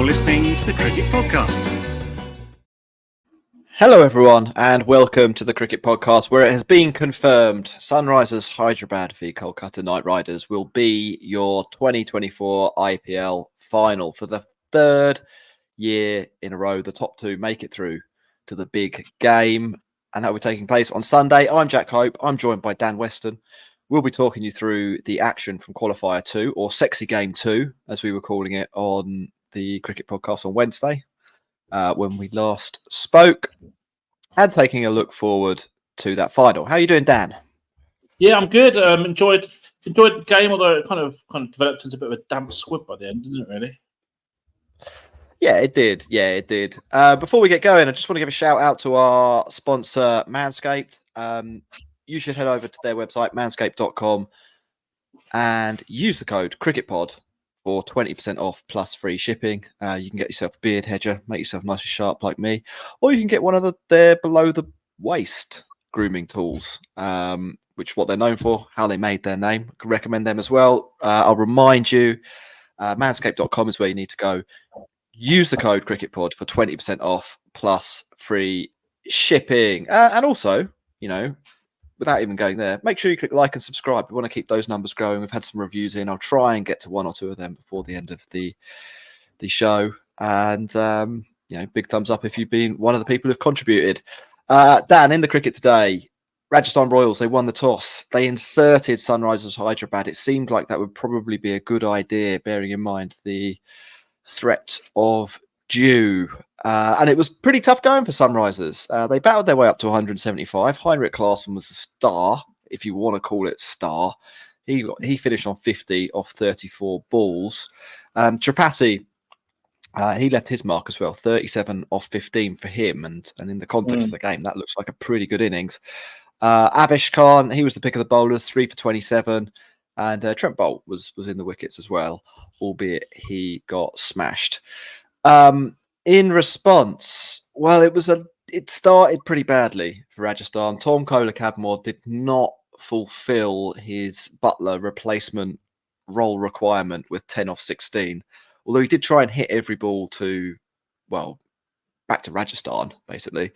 You're listening to the Cricket Podcast. Hello everyone and welcome to the Cricket Podcast, where it has been confirmed Sunrisers Hyderabad v Kolkata Knight Riders will be your 2024 IPL Final for the third year in a row. The top two make it through to the big game, and that will be taking place on Sunday. I'm Jack Hope. I'm joined by Dan Weston. We'll be talking you through the action from Qualifier 2, or Sexy Game 2, as we were calling it on the Cricket Podcast on Wednesday, when we last spoke, and taking a look forward to that final. How are you doing, Dan? Yeah, I'm good. Enjoyed the game, although it kind of developed into a bit of a damp squib by the end, didn't it, really? Yeah, it did. Before we get going, I just want to give a shout out to our sponsor, Manscaped. You should head over to their website, manscaped.com, and use the code CricketPod for 20% off plus free shipping. You can get yourself a beard hedger, make yourself nice and sharp like me, or you can get one of their below the waist grooming tools, which what they're known for, how they made their name. I can recommend them as well. I'll remind you, manscaped.com is where you need to go. Use the code CricketPod for 20% off plus free shipping. And also, without even going there, make sure you click like and subscribe. We want to keep those numbers growing. We've had some reviews in. I'll try and get to one or two of them before the end of the show. And, big thumbs up if you've been one of the people who've contributed. Dan, in the cricket today, Rajasthan Royals, they won the toss. They inserted Sunrisers Hyderabad. It seemed like that would probably be a good idea, bearing in mind the threat of dew. And it was pretty tough going for Sunrisers. They battled their way up to 175. Heinrich Klaasen was the star, if you want to call it star. He finished on 50 off 34 balls. Tripathi, he left his mark as well, 37 off 15 for him. And in the context of the game, that looks like a pretty good innings. Avesh Khan, he was the pick of the bowlers, 3 for 27. And Trent Boult was in the wickets as well, albeit he got smashed. In response, well, it started pretty badly for Rajasthan. Tom Kohler-Cadmore did not fulfill his Butler replacement role requirement with 10 off 16, although he did try and hit every ball back to Rajasthan, basically.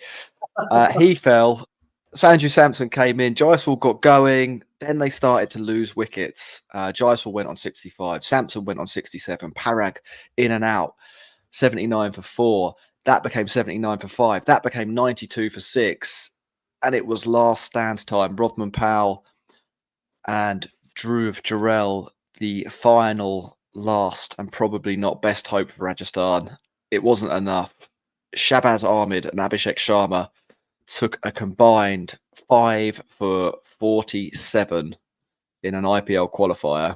He fell. Sanju Samson came in. Jaiswal got going. Then they started to lose wickets. Jaiswal went on 65. Samson went on 67. Parag in and out. 79 for 4. That became 79 for 5. That became 92 for 6. And it was last stand time. Rodman Powell and Dhruv Jurel, the final last and probably not best hope for Rajasthan. It wasn't enough. Shahbaz Ahmed and Abhishek Sharma took a combined 5 for 47 in an IPL qualifier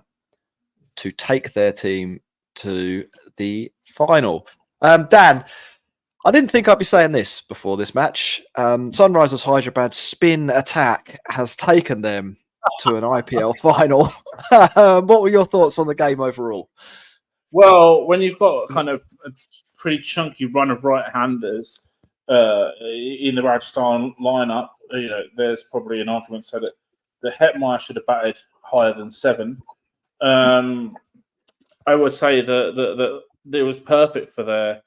to take their team to the final. Dan, I didn't think I'd be saying this before this match. Sunrisers Hyderabad's spin attack has taken them to an IPL final. What were your thoughts on the game overall? Well, when you've got kind of a pretty chunky run of right-handers in the Rajasthan lineup, there's probably an argument so that the Hetmeyer should have batted higher than 7. I would say that it was perfect for the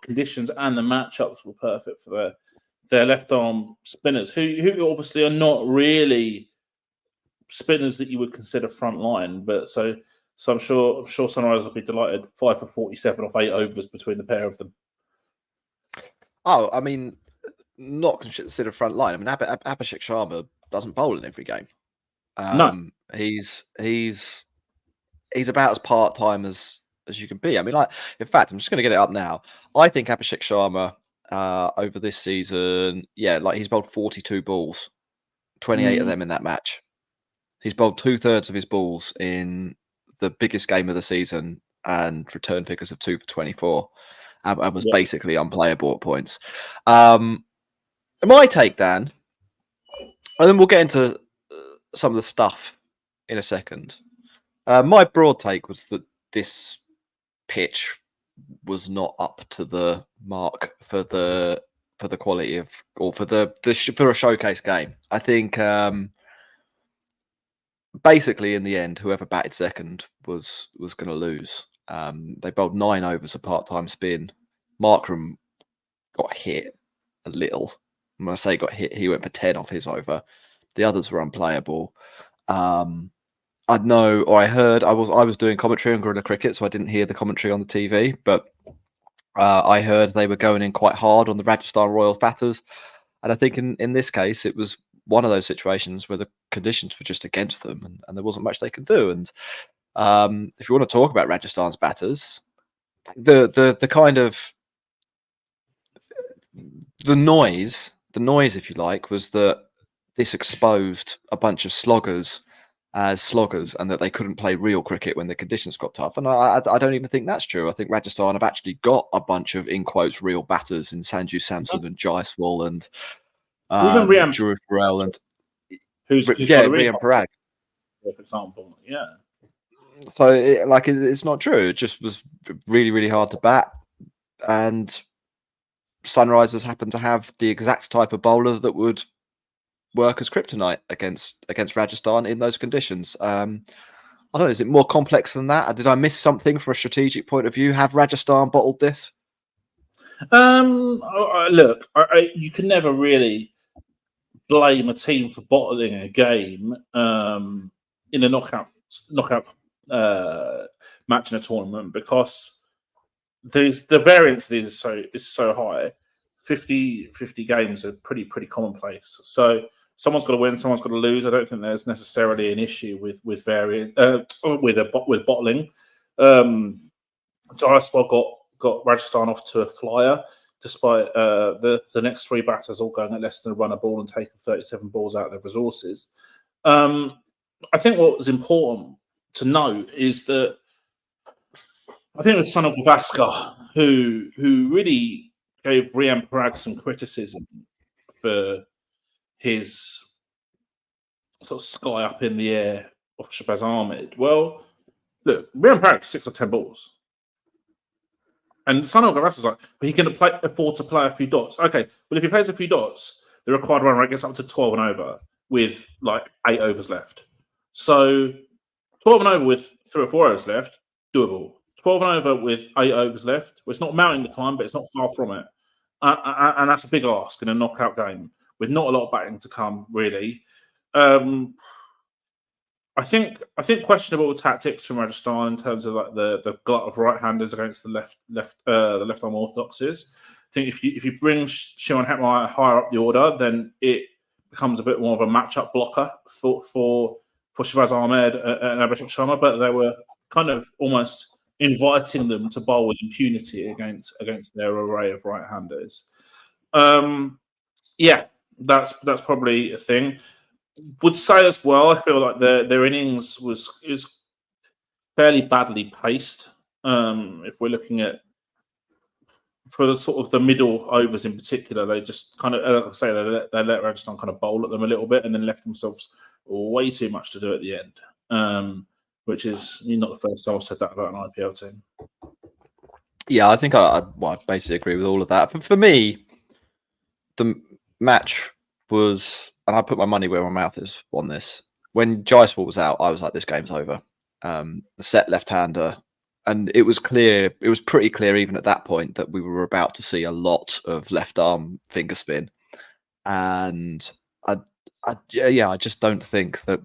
conditions, and the matchups were perfect for their left arm spinners, who obviously are not really spinners that you would consider front line. But so I'm sure Sunrisers will be delighted. 5 for 47 off 8 overs between the pair of them. Oh, I mean, not considered front line. I mean, Abhishek Sharma doesn't bowl in every game. No, he's about as part-time as you can be. I mean, in fact, I'm just going to get it up now. I think Abhishek Sharma over this season, he's bowled 42 balls, 28 of them in that match. He's bowled 2/3 of his balls in the biggest game of the season and return figures of 2 for 24. And was basically unplayable at points. My take, Dan, and then we'll get into some of the stuff in a second. My broad take was that this pitch was not up to the mark for the quality of, or for for a showcase game. I think basically in the end, whoever batted second was going to lose. They bowled 9 overs of part-time spin. Markram got hit a little. When I say got hit, he went for 10 off his over. The others were unplayable. I know, or I heard, I was doing commentary on Guerrilla Cricket, so I didn't hear the commentary on the TV, but I heard they were going in quite hard on the Rajasthan Royals batters. And I think in this case, it was one of those situations where the conditions were just against them and there wasn't much they could do. And if you want to talk about Rajasthan's batters, the kind of the noise, if you like, was that this exposed a bunch of sloggers as sloggers and that they couldn't play real cricket when the conditions got tough. And I don't even think that's true. I think Rajasthan have actually got a bunch of, in quotes, real batters in Sanju Samson and Jaiswal and even Rian, Jurel and who's yeah, got a really Rian Parag, for example. Yeah. So it's not true. It just was really, really hard to bat. And Sunrisers happened to have the exact type of bowler that would work as kryptonite against Rajasthan in those conditions. I don't know. Is it more complex than that? Did I miss something from a strategic point of view? Have Rajasthan bottled this? Look, you can never really blame a team for bottling a game in a knockout match in a tournament because the variance of these is so high. 50 games are pretty commonplace. So someone's got to win, someone's got to lose. I don't think there's necessarily an issue with bottling. Jaiswal got Rajasthan off to a flyer, despite the next 3 batters all going at less than a run a ball and taking 37 balls out of their resources. I think what was important to note is that I think it was Sunil Gavaskar who really gave Rian Parag some criticism for his sort of sky up in the air of Shahbaz Ahmed. Well, look, Rian Parag 6 or 10 balls. And Sunil Gavaskar was like, but he can afford to play a few dots. Okay, well, if he plays a few dots, the required run rate gets up to 12 and over with like 8 overs left. So 12 and over with 3 or 4 overs left, doable. 12 and over with 8 overs left. Well, it's not mountain decline, but it's not far from it. And that's a big ask in a knockout game with not a lot of batting to come, really. I think questionable tactics from Rajasthan in terms of like the glut of right-handers against the left-arm orthodoxes. I think if you bring Shivan Hetmyer higher up the order, then it becomes a bit more of a matchup blocker for Shahbaz Ahmed and Abhishek Sharma. But they were kind of almost inviting them to bowl with impunity against their array of right-handers. Yeah, that's probably a thing. Would say as well, I feel like their innings is fairly badly paced. If we're looking at for the sort of the middle overs in particular, they just kind of, like I say, they let Rajasthan kind of bowl at them a little bit and then left themselves way too much to do at the end. Which is not the first time I've said that about an IPL team. Yeah, I think I basically agree with all of that. But for me, the match was, and I put my money where my mouth is on this. When Jaiswal was out, I was like, this game's over. The set left-hander. And it was clear, it was pretty clear even at that point that we were about to see a lot of left-arm finger spin. And I just don't think that,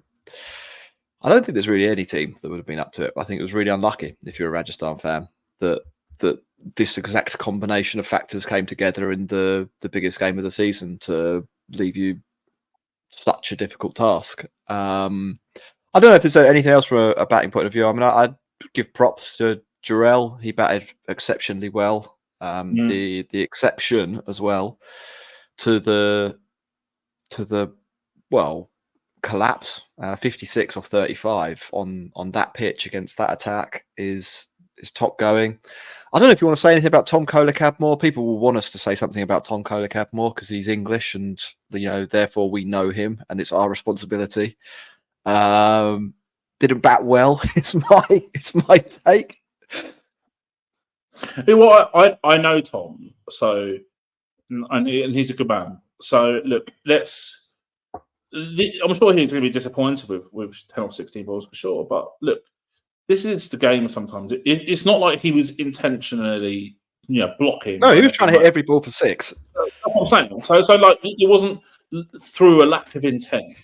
I don't think there's really any team that would have been up to it. I think it was really unlucky, if you're a Rajasthan fan, that this exact combination of factors came together in the biggest game of the season to leave you such a difficult task. I don't know if there's anything else from a batting point of view. I mean, I'd give props to Jurel. He batted exceptionally well. The exception as well to the collapse. 56 off 35 on that pitch against that attack is top going. I don't know if you want to say anything about Tom Kolakab more. People will want us to say something about Tom Kolakab more because he's English and therefore we know him and it's our responsibility. Didn't bat well. It's my take. Well, I know Tom, so and he's a good man. So look, I'm sure he's going to be disappointed with 10 or 16 balls for sure. But look, this is the game. Sometimes it's not like he was intentionally, blocking. No, he was trying to hit every ball for six. That's what I'm saying. So like it wasn't through a lack of intent.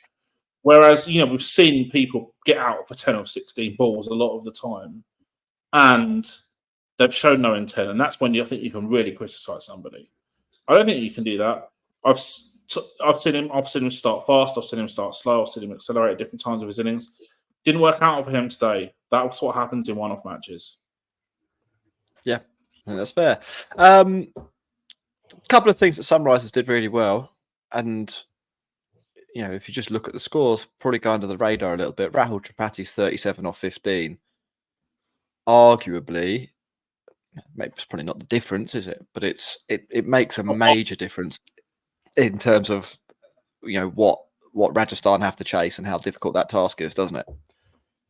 Whereas we've seen people get out for 10 or 16 balls a lot of the time, and they've shown no intent, and that's when I think you can really criticise somebody. I don't think you can do that. I've seen him start fast. I've seen him start slow. I've seen him accelerate at different times of his innings. Didn't work out for him today. That's what happens in one-off matches. Yeah, I think that's fair. A couple of things that Sunrisers did really well, and if you just look at the scores, probably go under the radar a little bit. Rahul Tripathi's 37 off 15. Arguably, maybe it's probably not the difference, is it? But it makes a major difference in terms of what Rajasthan have to chase and how difficult that task is, doesn't it?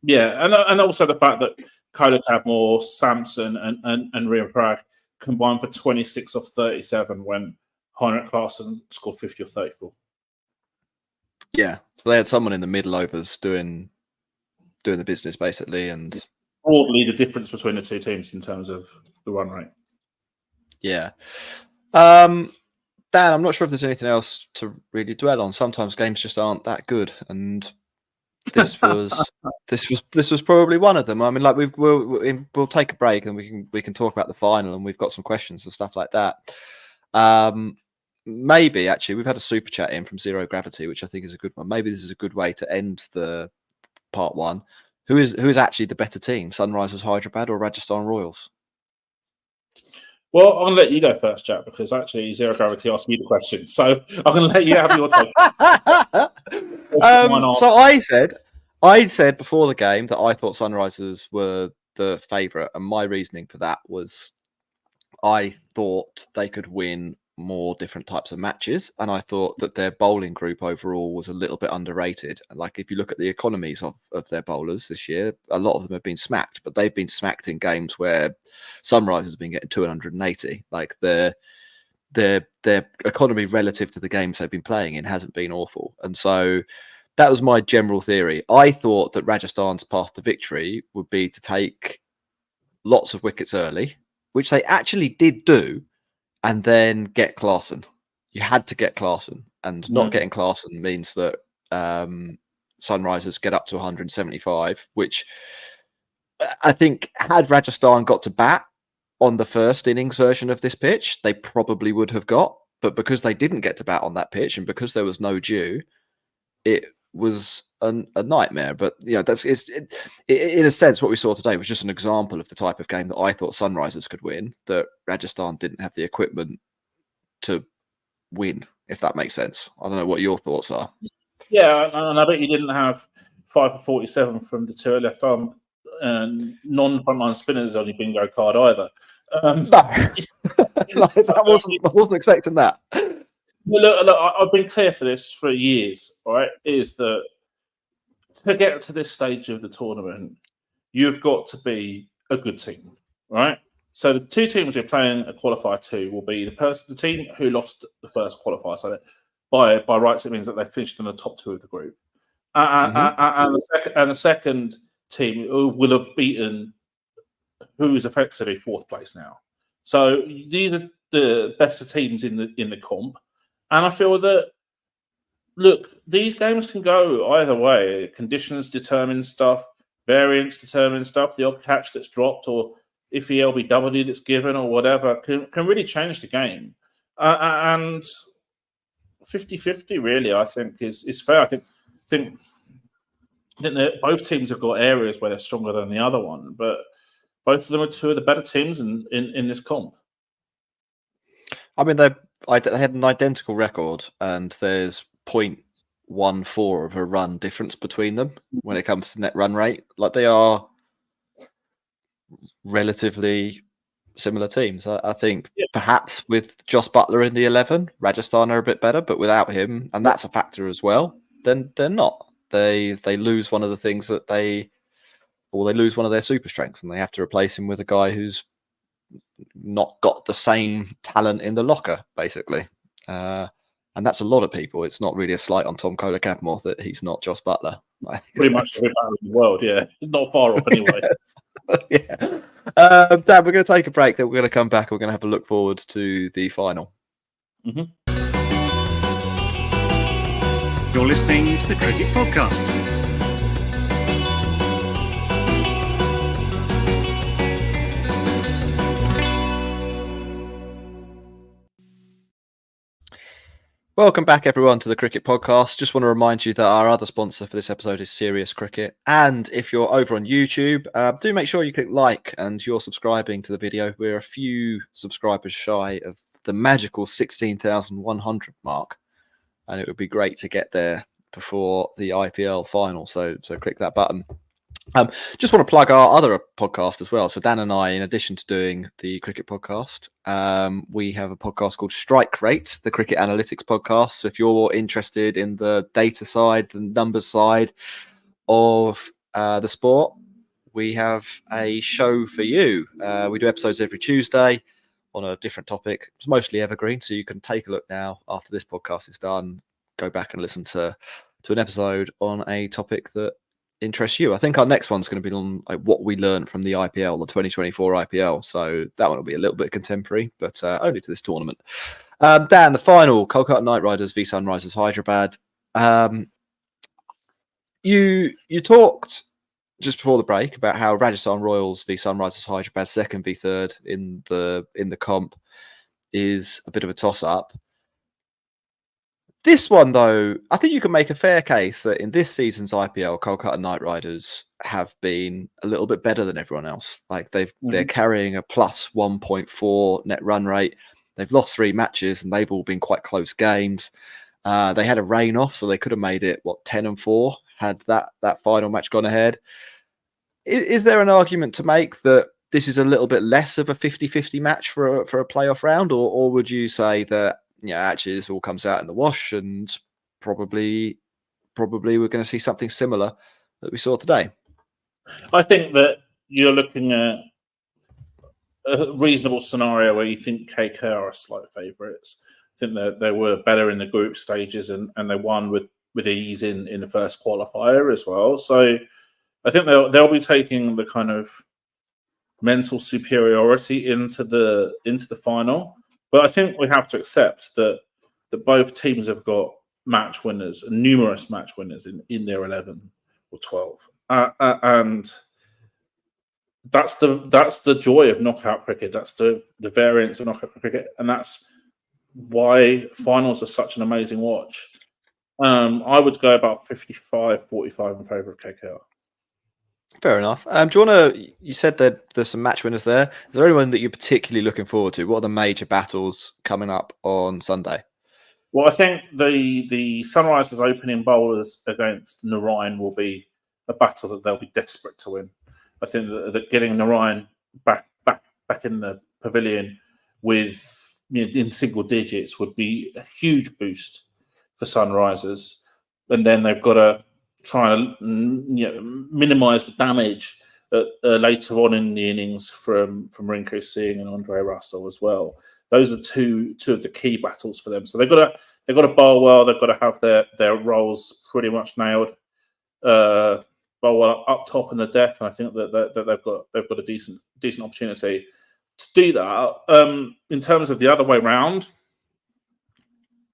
Yeah, and also the fact that Kadmore, Samson, and Rian Parag combined for 26 off 37 when Heinrich Klaasen scored 50 off 34. Yeah, so they had someone in the middle overs doing the business basically, and broadly the difference between the two teams in terms of the run rate. Yeah. Dan, I'm not sure if there's anything else to really dwell on. Sometimes games just aren't that good, and this was probably one of them. I mean, like we'll take a break and we can talk about the final, and we've got some questions and stuff like that. Maybe actually we've had a super chat in from Zero Gravity, which I think is a good one. Maybe this is a good way to end the part one. Who is actually the better team, Sunrisers Hyderabad or Rajasthan Royals? Well, I'm going to let you go first, Jack, because actually Zero Gravity asked me the question. So I'm going to let you have your take. So I said before the game that I thought Sunrisers were the favourite, and my reasoning for that was I thought they could win more different types of matches, and I thought that their bowling group overall was a little bit underrated. Like if you look at the economies of their bowlers this year, a lot of them have been smacked, but they've been smacked in games where Sunrisers have been getting 280. Like their economy relative to the games they've been playing in hasn't been awful, and so that was my general theory. I thought that Rajasthan's path to victory would be to take lots of wickets early, which they actually did do, and then get Klaasen. You had to get Klaasen, and not getting Klaasen means that Sunrisers get up to 175, which I think had Rajasthan got to bat on the first innings version of this pitch, they probably would have got. But because they didn't get to bat on that pitch, and because there was no dew, it was a nightmare. But in a sense, what we saw today was just an example of the type of game that I thought Sunrisers could win, that Rajasthan didn't have the equipment to win, if that makes sense. I don't know what your thoughts are. Yeah, and I bet you didn't have 5 for 47 from the two left arm and non-frontline spinners on your bingo card either. I wasn't expecting that. Look, I've been clear for this for years, all right? Is that to get to this stage of the tournament, you've got to be a good team, right? So the two teams we're playing a qualifier to will be the team who lost the first qualifier. So by rights, it means that they finished in the top two of the group, and the second team will have beaten who is effectively fourth place now. So these are the best teams in the comp. And I feel that, look, these games can go either way. Conditions determine stuff, variance determines stuff, the odd catch that's dropped, or if the LBW that's given or whatever can really change the game. And 50-50 really, I think, is fair. I think that both teams have got areas where they're stronger than the other one, but both of them are two of the better teams in this comp. I mean, they had an identical record, and there's 0.14 of a run difference between them when it comes to net run rate. Like, they are relatively similar teams. I think perhaps with Jos Buttler in the 11, Rajasthan are a bit better, but without him, and that's a factor as well, then they're not. They lose one of the things that they lose one of their super strengths, and they have to replace him with a guy who's not got the same talent in the locker, basically. And that's a lot of people. It's not really a slight on Tom Kadmore that he's not Jos Buttler. Pretty much every player in the world, yeah. Not far off anyway. Yeah. Dan, we're going to take a break. Then we're going to come back. We're going to have a look forward to the final. Mhm. You're listening to the Cricket Podcast. Welcome back, everyone, to the Cricket Podcast. Just want to remind you that our other sponsor for this episode is Serious Cricket. And if you're over on YouTube, do make sure you click like and you're subscribing to the video. We're a few subscribers shy of the magical 16,100 mark. And it would be great to get there before the IPL final. So click that button. Just want to plug our other podcast as well. So Dan and I, in addition to doing the cricket podcast, we have a podcast called Strike Rate, the cricket analytics podcast. So if you're interested in the data side, the numbers side of the sport, we have a show for you. We do episodes every Tuesday on a different topic. It's mostly evergreen, so you can take a look now after this podcast is done. Go back and listen to an episode on a topic that interests you. I think our next one's going to be on like what we learned from the IPL, the 2024 IPL. So that one will be a little bit contemporary, but only to this tournament. Dan, the final, Kolkata Knight Riders v Sunrisers Hyderabad. You talked just before the break about how Rajasthan Royals v Sunrisers Hyderabad, second v third in the comp, is a bit of a toss-up. This one, though, I think you can make a fair case that in this season's IPL, Kolkata Knight Riders have been a little bit better than everyone else. Like they're carrying a plus 1.4 net run rate. They've lost 3 matches and they've all been quite close games. They had a rain off, so they could have made it 10-4 had that final match gone ahead. Is there an argument to make that this is a little bit less of a 50-50 match for a playoff round, or would you say that actually this all comes out in the wash and probably we're going to see something similar that we saw today? I think that you're looking at a reasonable scenario where you think KKR are slight favourites. I think that they were better in the group stages and they won with ease in the first qualifier as well. So I think they'll be taking the kind of mental superiority into the final. But I think we have to accept that both teams have got match winners, numerous match winners in their 11 or 12, and that's the joy of knockout cricket. That's the variance of knockout cricket, and that's why finals are such an amazing watch. I would go about 55-45 in favour of KKR. Fair enough. Do you want to? You said that there's some match winners there. Is there anyone that you're particularly looking forward to? What are the major battles coming up on Sunday? Well, I think the Sunrisers opening bowlers against Narayan will be a battle that they'll be desperate to win. I think that getting Narayan back in the pavilion with in single digits would be a huge boost for Sunrisers, and then they've got to try and minimise the damage later on in the innings from Rinku Singh and Andre Russell as well. Those are two of the key battles for them. So they've got to bowl well. They've got to have their roles pretty much nailed. Bowl well up top in the death, and I think that they've got a decent opportunity to do that. In terms of the other way round,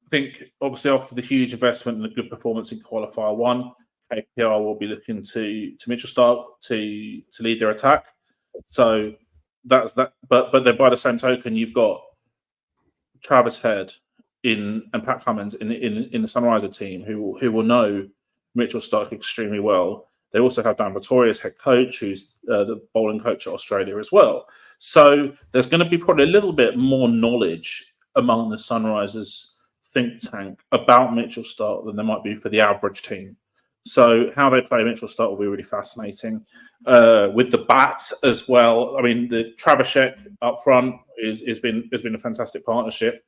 I think obviously after the huge investment and the good performance in Qualifier 1, KKR will be looking to Mitchell Starc to lead their attack. So that's that. But then by the same token, you've got Travis Head and Pat Cummins in the Sunriser team who will know Mitchell Starc extremely well. They also have Dan Vittori as head coach, who's the bowling coach at Australia as well. So there's going to be probably a little bit more knowledge among the Sunrisers think tank about Mitchell Starc than there might be for the average team. So how they play Mitchell Starc will be really fascinating. With the bats as well. I mean, the Travashek up front has been a fantastic partnership.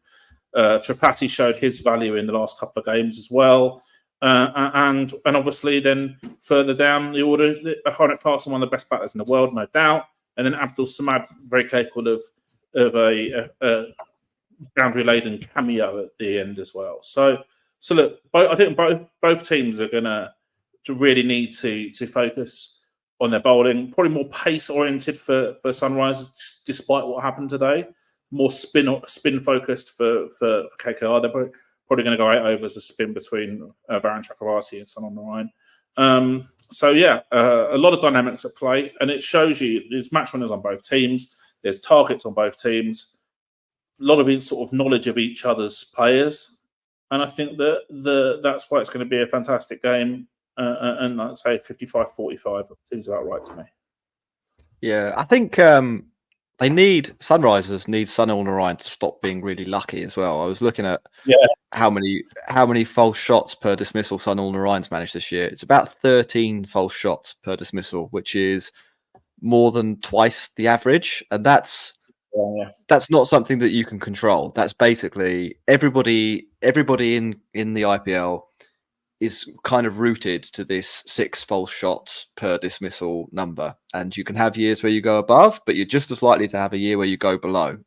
Tripathi showed his value in the last couple of games as well. And obviously then further down the order, Hardik Klaasen, one of the best batters in the world, no doubt. And then Abdul Samad, very capable of a boundary-laden cameo at the end as well. So look, I think both teams are going to really need to focus on their bowling. Probably more pace oriented for Sunrisers, despite what happened today. More spin focused for KKR. They're probably going to go 8 overs a spin between Varun Chakravarti and Sun on the Line. So yeah, a lot of dynamics at play, and it shows you there's match winners on both teams. There's targets on both teams. A lot of sort of knowledge of each other's players, and I think that that's why it's going to be a fantastic game. And I'd say 55-45 seems about right to me. Yeah, I think Sunrisers need Sun on the Line to stop being really lucky as well. I was looking at how many false shots per dismissal Sun on the Line's managed this year. It's about 13 false shots per dismissal, which is more than twice the average, and that's not something that you can control. That's basically everybody in the IPL is kind of rooted to this 6 false shots per dismissal number, and you can have years where you go above, but you're just as likely to have a year where you go below.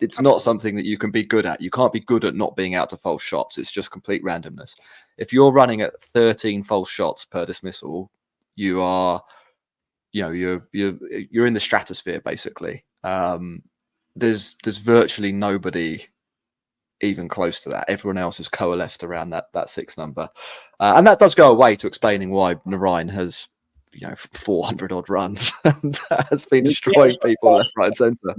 It's not something that you can be good at. You can't be good at not being out to false shots. It's just complete randomness. If you're running at 13 false shots per dismissal, you are, you're in the stratosphere basically. There's virtually nobody even close to that. Everyone else is coalesced around that 6 number, and that does go away to explaining why Narayan has 400 odd runs and has been destroying people left, right, and centre.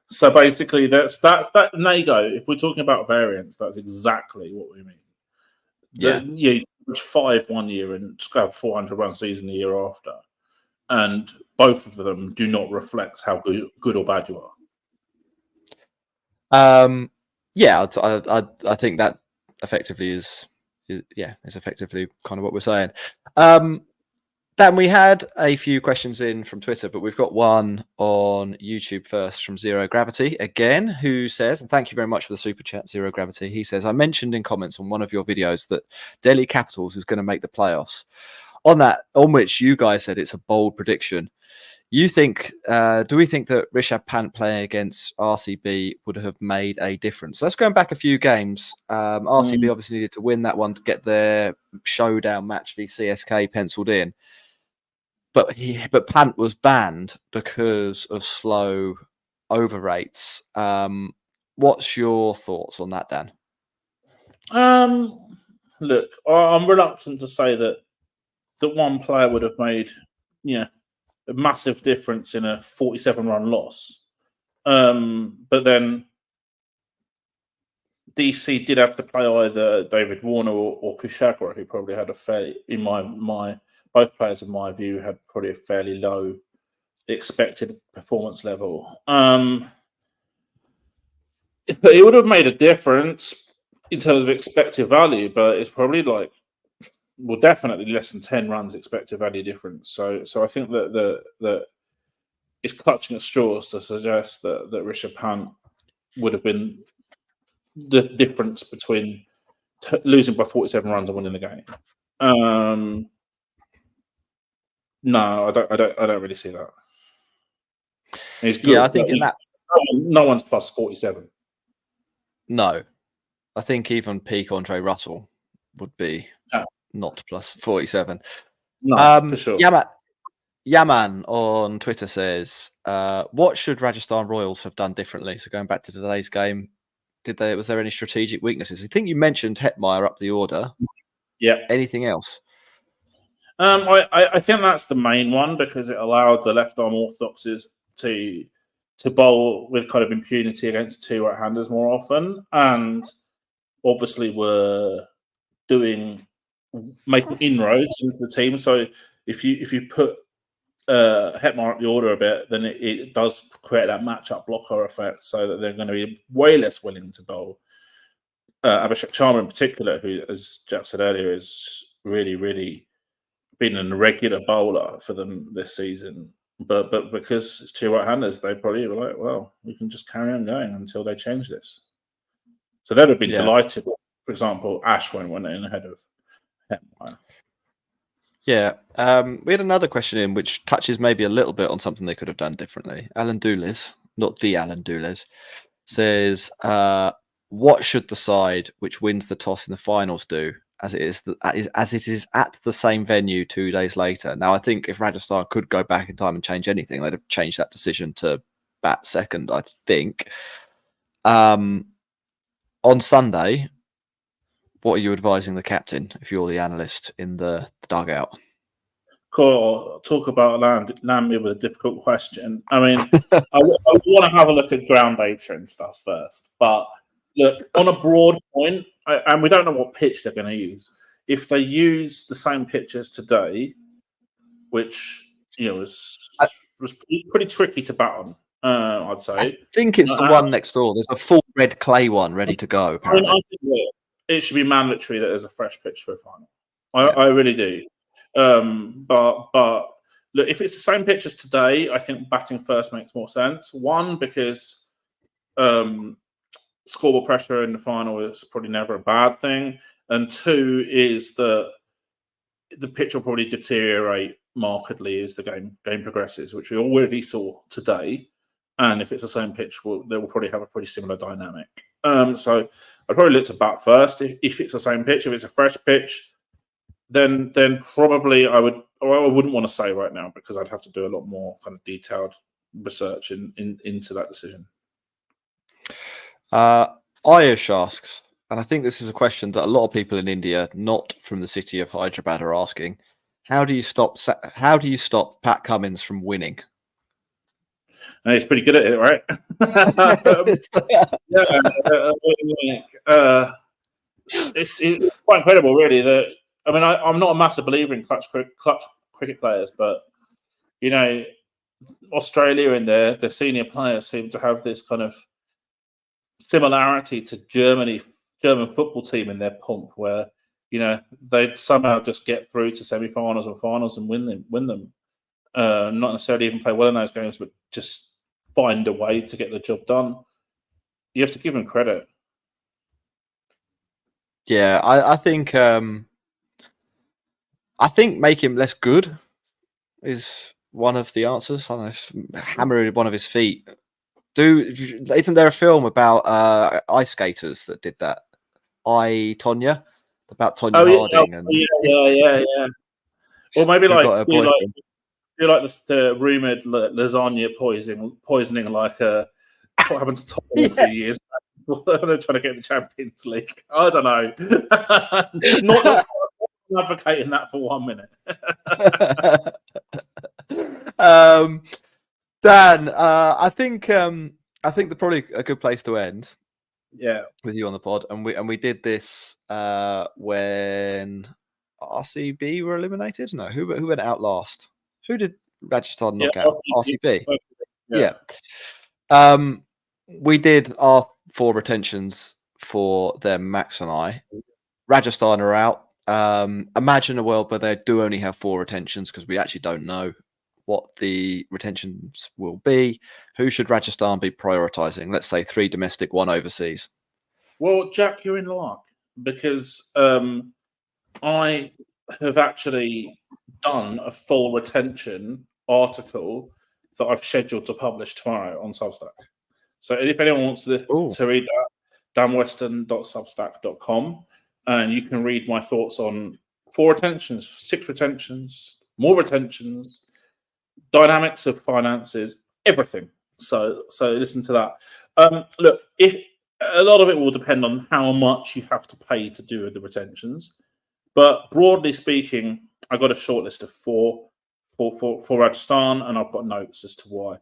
So basically, that's that. And there you go. If we're talking about variance, that's exactly what we mean. You 5 1 year and have 400 run season the year after, and both of them do not reflect how good or bad you are. Yeah, I think that effectively is effectively kind of what we're saying. Dan, we had a few questions in from Twitter, but we've got one on YouTube first from Zero Gravity again, who says, and thank you very much for the super chat, Zero Gravity. He says, I mentioned in comments on one of your videos that Delhi Capitals is going to make the playoffs. On which you guys said it's a bold prediction. Do we think that Rishabh Pant playing against RCB would have made a difference? Let's go back a few games. RCB obviously needed to win that one to get their showdown match v CSK penciled in. But Pant was banned because of slow over rates. What's your thoughts on that, Dan? Look, I'm reluctant to say that one player would have made a massive difference in a 47-run loss. But then DC did have to play either David Warner or Kushagra, who probably had a fairly, in both players, in my view, had probably a fairly low expected performance level. But it would have made a difference in terms of expected value, but it's probably definitely less than 10 runs expected value difference. So I think that it's clutching at straws to suggest that Rishabh Pant would have been the difference between losing by 47 runs and winning the game. No, I don't really see that. He's good. Yeah, I think no one's plus 47. No, I think even peak Andre Russell would be not plus 47. No, for sure. Yaman on Twitter says, "What should Rajasthan Royals have done differently?" So going back to today's game, was there any strategic weaknesses? I think you mentioned Hetmeyer up the order. Yeah. Anything else? I think that's the main one, because it allowed the left arm orthodoxes to bowl with kind of impunity against 2 right-handers more often, and obviously were making inroads into the team. So if you put Hetmeyer up the order a bit, then it does create that matchup blocker effect, so that they're going to be way less willing to bowl. Abhishek Sharma in particular, who, as Jack said earlier, is really, really been an irregular bowler for them this season. But because it's 2 right-handers, they probably were like, well, we can just carry on going until they change this. So they'd have been delighted. For example, Ashwin went in ahead of Hetmeyer. Yeah. We had another question in which touches maybe a little bit on something they could have done differently. Alan Doulis, not the Alan Doulis, says, what should the side which wins the toss in the finals do? as it is at the same venue 2 days later. Now, I think if Rajasthan could go back in time and change anything, they'd have changed that decision to bat second, I think. On Sunday, what are you advising the captain if you're the analyst in the dugout? Cool. Talk about land me with a difficult question. I mean, I want to have a look at ground data and stuff first. But look, on a broad point, and we don't know what pitch they're going to use. If they use the same pitch as today, which was pretty tricky to bat on, I'd say. I think it's the one next door. There's a full red clay one ready to go. Apparently. I think it should be mandatory that there's a fresh pitch for a final. I really do. But look, if it's the same pitch as today, I think batting first makes more sense. One, because scoreboard pressure in the final is probably never a bad thing, and two is that the pitch will probably deteriorate markedly as the game progresses, which we already saw today. And if it's the same pitch, they will probably have a pretty similar dynamic. So I'd probably look to bat first if it's the same pitch. If it's a fresh pitch, then probably I wouldn't want to say right now because I'd have to do a lot more kind of detailed research into that decision. Ayush asks, and I think this is a question that a lot of people in India, not from the city of Hyderabad, are asking: How do you stop Pat Cummins from winning? And he's pretty good at it, right? It's quite incredible, really. That I'm not a massive believer in clutch cricket players, but Australia and their senior players seem to have this kind of similarity to German football team in their pomp, where they somehow just get through to semi-finals or finals and win them. Not necessarily even play well in those games, but just find a way to get the job done. You have to give them credit. Yeah, I think make him less good is one of the answers. I don't know, hammer one of his feet. Isn't there a film about ice skaters that did that? Tonya, about Tonya Harding. Yeah. Or maybe do like the rumoured lasagna poisoning, like what happened to Tom a few years back. They're trying to get the Champions League. I don't know. not advocating that for 1 minute. Dan, I think they're probably a good place to end. Yeah, with you on the pod, and we did this when RCB were eliminated. No, who went out last? Who did Rajasthan knock out? RCB. Yeah. We did our 4 retentions for them, Max and I. Rajasthan are out. Imagine a world where they do only have 4 retentions because we actually don't know what the retentions will be. Who should Rajasthan be prioritising? Let's say 3 domestic, 1 overseas. Well, Jack, you're in luck because I have actually done a full retention article that I've scheduled to publish tomorrow on Substack. So if anyone wants to read that, danweston.substack.com, and you can read my thoughts on 4 retentions, 6 retentions, more retentions, dynamics of finances, everything. So listen to that. Look, if a lot of it will depend on how much you have to pay to do the retentions, but broadly speaking, I got a short list of 4 for Rajasthan, and I've got notes as to why.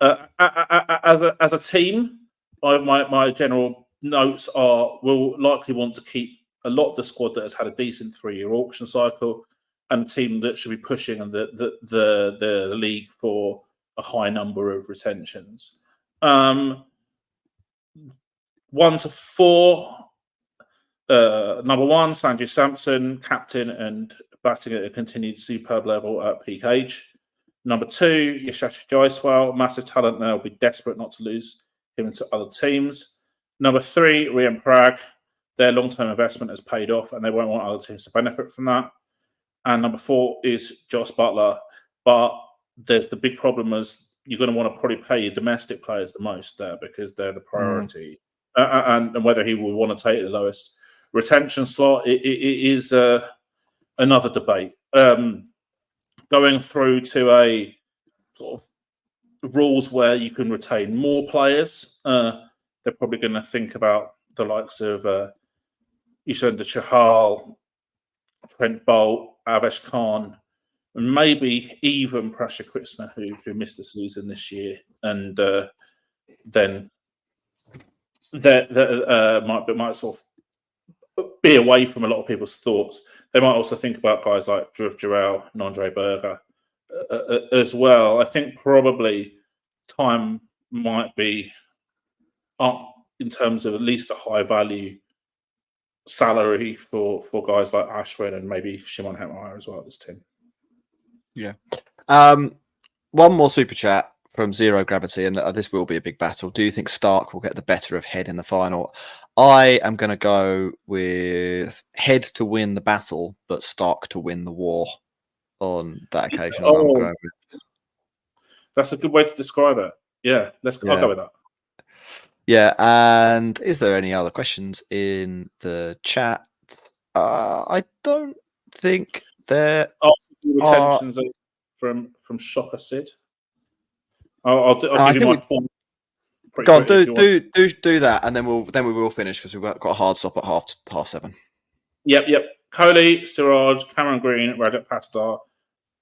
As a team, my general notes are we'll likely want to keep a lot of the squad that has had a decent 3-year auction cycle, and a team that should be pushing the league for a high number of retentions. 1 to 4. Number 1, Sanju Samson, captain and batting at a continued superb level at peak age. Number 2, Yashasvi Jaiswal, massive talent. They'll be desperate not to lose him into other teams. Number 3, Rian Parag. Their long-term investment has paid off, and they won't want other teams to benefit from that. And number 4 is Joss Buttler. But there's the big problem is you're going to want to probably pay your domestic players the most there because they're the priority, and whether he would want to take the lowest retention slot, it is another debate. Going through to a sort of rules where you can retain more players, they're probably going to think about the likes of Yuzvendra Chahal, Trent Boult, Avesh Khan, and maybe even Prasha Krishna, who missed the season this year, and then that might sort of be away from a lot of people's thoughts. They might also think about guys like Dhruv Jurel and Andre Berger as well. I think probably time might be up in terms of at least a high value salary for guys like Ashwin and maybe Shimon Hetmeyer as well, this team. Yeah. One more super chat from Zero Gravity, and this will be a big battle. Do you think Stark will get the better of Head in the final? I am going to go with Head to win the battle, but Stark to win the war on that occasion. I'm going with. That's a good way to describe it. Yeah, I'll go with that. Yeah, and is there any other questions in the chat? I don't think there retentions are from Shocker Sid. I'll give you my point. Go on, do that, and then we will finish because we've got a hard stop at half 7. Yep. Kohli, Siraj, Cameron Green, Rajat Patidar,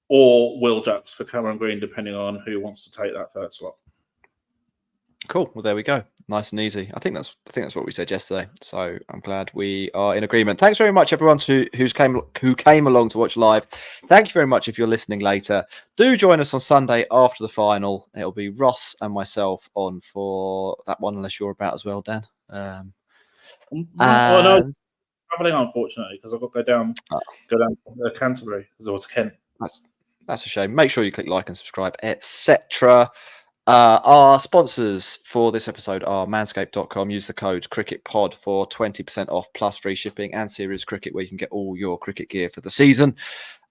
or Will Jacks for Cameron Green, depending on who wants to take that third slot. Cool. Well, there we go. Nice and easy. I think that's what we said yesterday. So I'm glad we are in agreement. Thanks very much, everyone who came along to watch live. Thank you very much if you're listening later. Do join us on Sunday after the final. It'll be Ross and myself on for that one, unless you're about as well, Dan. No, it's travelling, unfortunately, because I've got to go down to Canterbury or to Kent. That's a shame. Make sure you click like and subscribe, etc. Our sponsors for this episode are manscaped.com. Use the code CricketPod for 20% off plus free shipping, and Serious Cricket, where you can get all your cricket gear for the season.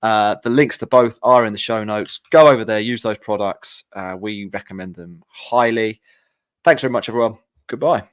The links to both are in the show notes. Go over there, use those products. We recommend them highly. Thanks very much, everyone. Goodbye.